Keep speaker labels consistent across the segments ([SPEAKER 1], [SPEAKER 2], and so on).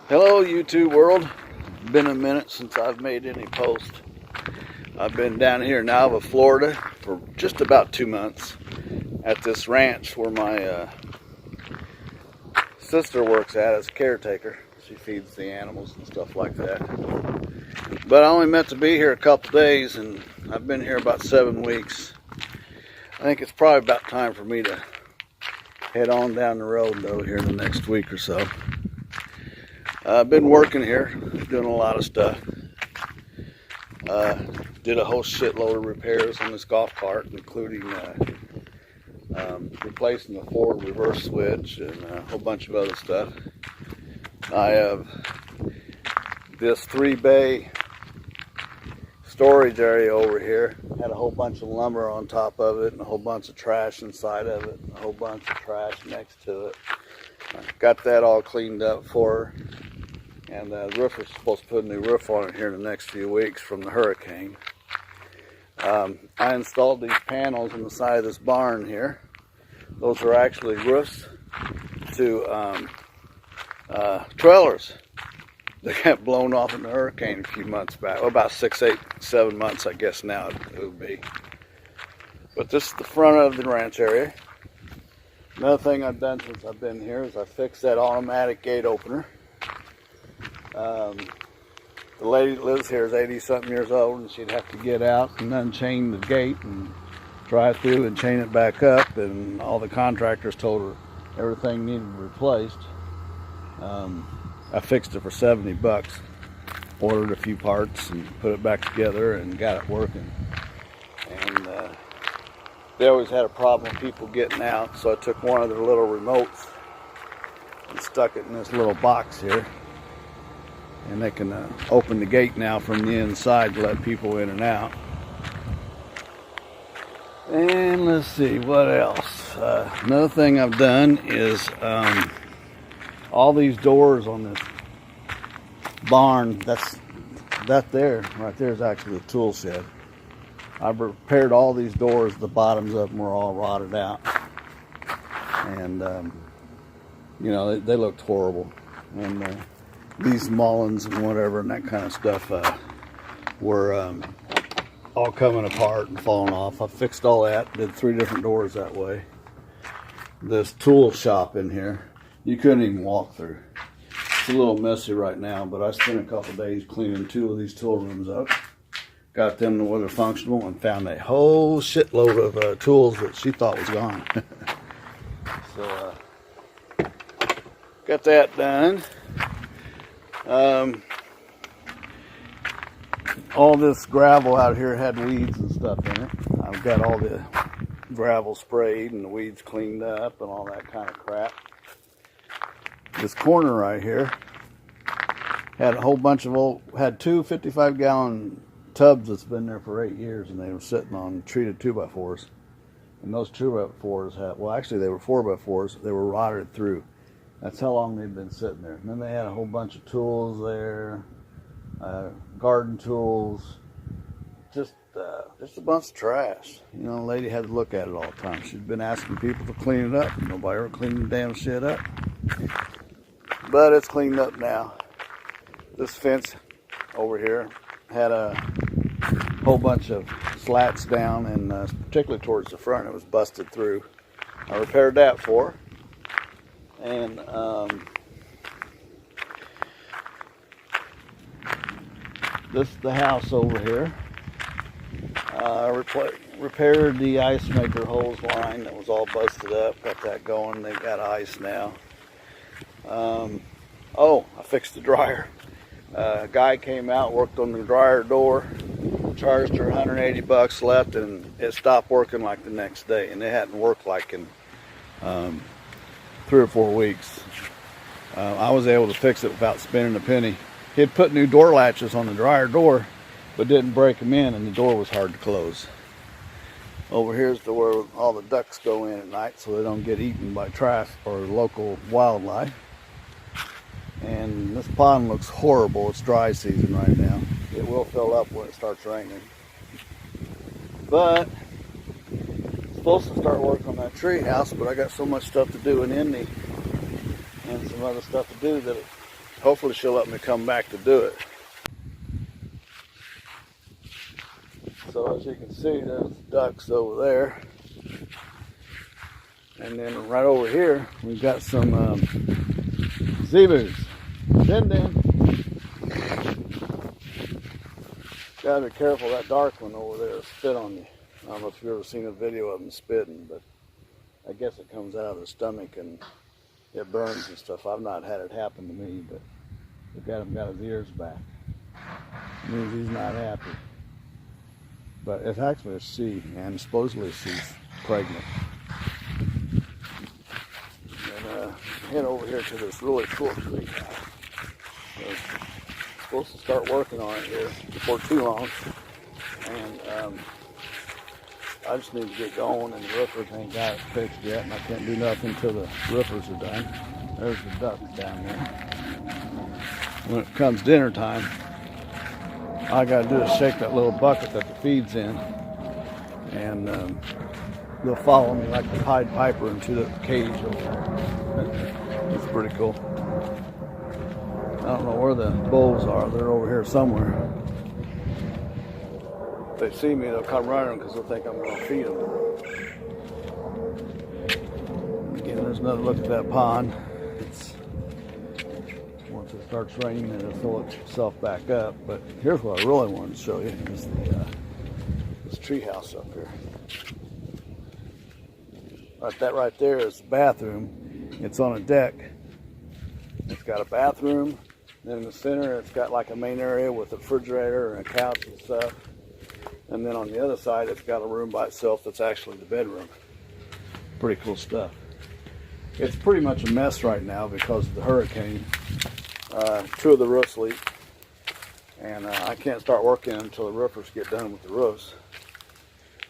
[SPEAKER 1] Hello YouTube world. It's been a minute since I've made any post. I've been down here in Alva, Florida for just about 2 months at this ranch where my sister works at as a caretaker. She feeds the animals and stuff like that. But I only meant to be here a couple days and I've been here about 7 weeks. I think it's probably about time for me to head on down the road though here in the next week or so. I've been working here, doing a lot of stuff. Did a whole shitload of repairs on this golf cart, including replacing the forward reverse switch and a whole bunch of other stuff. I have this 3-bay storage area over here. Had a whole bunch of lumber on top of it and a whole bunch of trash inside of it and a whole bunch of trash next to it. Got that all cleaned up for her. And the roofer's supposed to put a new roof on it here in the next few weeks from the hurricane. I installed these panels on the side of this barn here. Those are actually roofs to trailers that got blown off in the hurricane a few months back. Well, about 6, 8, 7 months, I guess now it would be. But this is the front of the ranch area. Another thing I've done since I've been here is I fixed that automatic gate opener. The lady that lives here is 80-something years old, and she'd have to get out and unchain the gate and drive through and chain it back up, and all the contractors told her everything needed replaced. I fixed it for 70 bucks, ordered a few parts and put it back together and got it working. And they always had a problem with people getting out, so I took one of their little remotes and stuck it in this little box here. And they can open the gate now from the inside to let people in and out. And let's see, what else? Another thing I've done is all these doors on this barn, that there, right there is actually the tool shed. I've repaired all these doors, the bottoms of them were all rotted out. And, you know, they looked horrible. And these Mullins and whatever and that kind of stuff were all coming apart and falling off. I fixed all that, did 3 different doors that way. This tool shop in here, you couldn't even walk through. It's a little messy right now, but I spent a couple days cleaning 2 of these tool rooms up. Got them to where they're functional and found a whole shitload of tools that she thought was gone. So, got that done. All this gravel out here had weeds and stuff in it. I've got all the gravel sprayed and the weeds cleaned up and all that kind of crap. This corner right here had a whole bunch of had 2 55-gallon tubs that's been there for 8 years, and they were sitting on treated 2x4s. And those 2x4s had, well, actually they were 4x4s. They were rotted through. That's how long they've been sitting there. And then they had a whole bunch of tools there, garden tools, just a bunch of trash. You know, the lady had to look at it all the time. She'd been asking people to clean it up. Nobody ever cleaned the damn shit up. But it's cleaned up now. This fence over here had a whole bunch of slats down, and particularly towards the front, it was busted through. I repaired that for her. And this is the house over here. I repaired the ice maker hose line that was all busted up. Got that going. They got ice now. Oh, I fixed the dryer. A guy came out, worked on the dryer door, charged her 180 bucks left, and it stopped working like the next day. And it hadn't worked like in 3 or 4 weeks. I was able to fix it without spending a penny. He had put new door latches on the dryer door, but didn't break them in, and the door was hard to close. Over here's the where all the ducks go in at night so they don't get eaten by trash or local wildlife. And this pond looks horrible. It's dry season right now. It will fill up when it starts raining. But supposed to start working on that tree house, but I got so much stuff to do in Indy and some other stuff to do that hopefully she'll let me come back to do it. So as you can see, there's ducks over there. And then right over here, we've got some zebus. Din din. Gotta be careful, that dark one over there will spit on you. I don't know if you've ever seen a video of them spitting, but I guess it comes out of the stomach and it burns and stuff. I've not had it happen to me, but look at him, got his ears back. It means he's not happy. But it's actually a she, and supposedly she's pregnant. And head over here to this really cool tree. So supposed to start working on it here before too long. And I just need to get going, and the roofers ain't got it fixed yet, and I can't do nothing until the roofers are done. There's the ducks down there. When it comes dinner time, all I gotta do is shake that little bucket that the feed's in, and they'll follow me like the Pied Piper into the cage over there. It's pretty cool. I don't know where the bulls are. They're over here somewhere. If they see me, they'll come running because they'll think I'm going to feed them. Again, there's another look at that pond. Once it starts raining, it'll fill itself back up. But here's what I really wanted to show you: is this tree house up here. Right, that right there is the bathroom. It's on a deck. It's got a bathroom. Then in the center, it's got like a main area with a refrigerator and a couch and stuff. And then on the other side, it's got a room by itself that's actually the bedroom. Pretty cool stuff. It's pretty much a mess right now because of the hurricane. 2 of the roofs leaked. And I can't start working until the roofers get done with the roofs.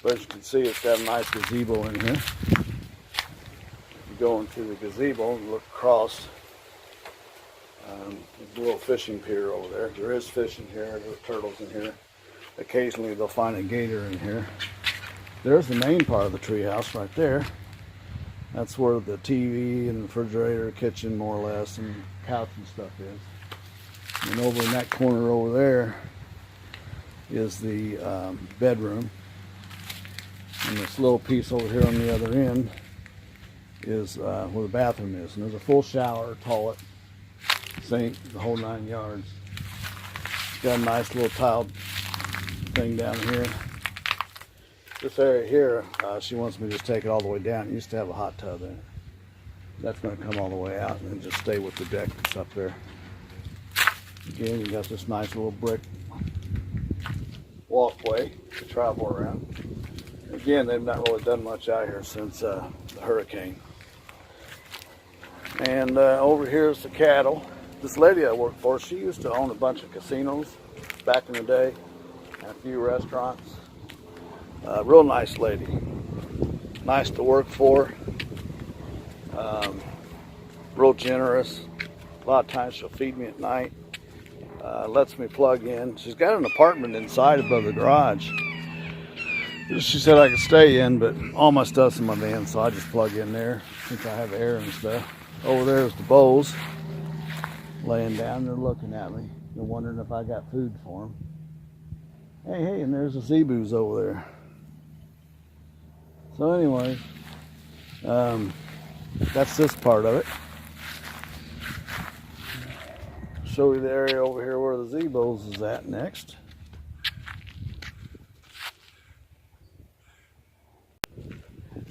[SPEAKER 1] But as you can see, it's got a nice gazebo in here. You go into the gazebo and look across. There's a little fishing pier over there. There is fish in here. There's turtles in here. Occasionally they'll find a gator in here. There's the main part of the treehouse right there. That's where the TV and refrigerator, kitchen more or less, and couch and stuff is. And over in that corner over there is the bedroom. And this little piece over here on the other end is where the bathroom is. And there's a full shower, toilet, sink, the whole 9 yards. It's got a nice little tiled thing down here. This area here, she wants me to just take it all the way down. It used to have a hot tub in it. That's going to come all the way out and then just stay with the deck that's up there. Again, you got this nice little brick walkway to travel around. Again, they've not really done much out here since the hurricane. And over here is the cattle. This lady I work for, she used to own a bunch of casinos back in the day and a few restaurants. Real nice lady. Nice to work for. Real generous. A lot of times she'll feed me at night. Lets me plug in. She's got an apartment inside above the garage. She said I could stay in, but all my stuff's in my van, so I just plug in there since I have air and stuff. Over there is the bulls laying down. They're looking at me. They're wondering if I got food for them. Hey, and there's the zebus over there. So anyways, that's this part of it. Show you the area over here where the zebos is at next.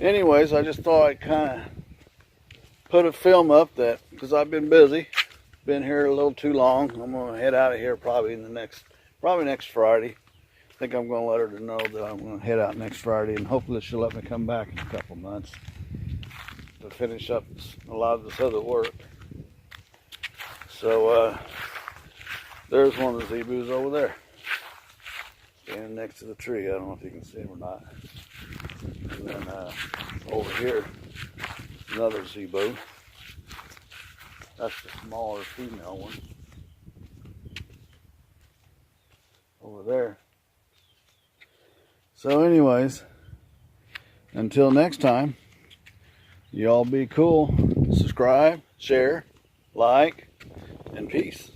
[SPEAKER 1] Anyways, I just thought I'd kind of put a film up that, because I've been busy, been here a little too long. I'm going to head out of here probably next Friday. I think I'm going to let her know that I'm going to head out next Friday, and hopefully she'll let me come back in a couple months to finish up a lot of this other work. So there's one of the zebus over there, standing next to the tree. I don't know if you can see him or not. And then over here, another zebu. That's the smaller female one. Over there. So anyways, until next time, y'all be cool. Subscribe, share, like, and peace.